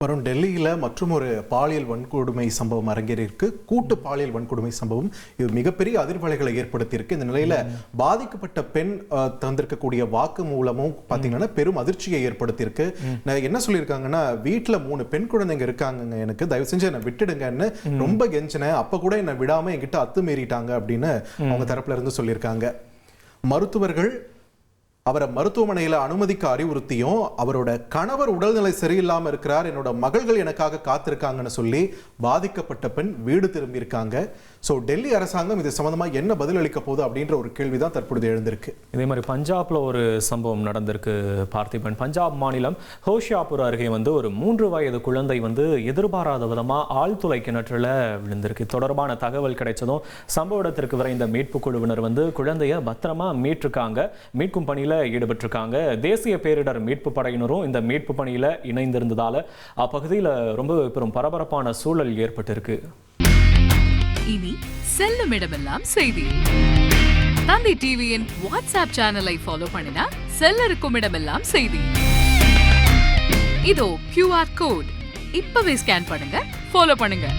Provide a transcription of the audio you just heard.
வரும் டெல்லியில் மற்றும் ஒரு பாலியல் வன்கொடுமை சம்பவம் அரங்கேறியிருக்கு. கூட்டு பாலியல் வன்கொடுமை சம்பவம் இது மிகப்பெரிய அதிர்வலைகளை ஏற்படுத்தியிருக்கு. இந்த நிலையில பாதிக்கப்பட்ட பெண் தந்திருக்கக்கூடிய வாக்கு மூலமும் பார்த்தீங்கன்னா பெரும் அதிர்ச்சியை ஏற்படுத்தியிருக்கு. என்ன சொல்லியிருக்காங்கன்னா, வீட்டில் 3 பெண் குழந்தைங்க இருக்காங்க, எனக்கு தயவு செஞ்சு என்னை விட்டுடுங்கன்னு ரொம்ப கெஞ்சினேன், அப்ப கூட என்னை விடாம என்கிட்ட அத்துமீறிட்டாங்க அப்படின்னு அவங்க தரப்புல இருந்து சொல்லியிருக்காங்க. மருத்துவர்கள் அவரை மருத்துவமனையில் அனுமதிக்க அறிவுறுத்தியும் அவரோட கணவர் உடல்நிலை சரியில்லாமல் இருக்கிறார், என்னோட மகள்கள் எனக்காக காத்திருக்காங்கன்னு சொல்லி பாதிக்கப்பட்ட பெண் வீடு திரும்பி இருக்காங்க. ஸோ டெல்லி அரசாங்கம் இது சம்பந்தமாக என்ன பதில் அளிக்க போகுது அப்படின்ற ஒரு கேள்வி தான் தற்பொழுது எழுந்திருக்கு. இதே மாதிரி பஞ்சாப்ல ஒரு சம்பவம் நடந்திருக்கு பார்த்திபன். பஞ்சாப் மாநிலம் ஹோஷியாபூர் அருகே ஒரு 3 வயது குழந்தை எதிர்பாராத விதமாக ஆழ்துளை கிணற்றில் விழுந்திருக்கு. தொடர்பான தகவல் கிடைச்சதும் சம்பவ இடத்திற்கு விரைந்த மீட்பு குழுவினர் குழந்தைய பத்திரமா மீட்டிருக்காங்க, மீட்கும் பணியில் ஈடுபட்டிருக்காங்க. தேசிய பேரிடர் மீட்பு படையினரும் இந்த மீட்பு பணியில் இணைந்திருந்ததால அப்பகுதியில் ரொம்ப பெரும் பரபரப்பான சூழல் ஏற்பட்டிருக்கு. இனி செல்லும் இடமெல்லாம் செய்தி. தந்தி டிவியின் வாட்ஸ்அப் சேனலை ஃபாலோ பண்ணினா செல்ல இருக்கும் இடமெல்லாம் செய்தி. இதோ QR கோட் இப்பவே ஸ்கேன் பண்ணுங்க, ஃபாலோ பண்ணுங்க.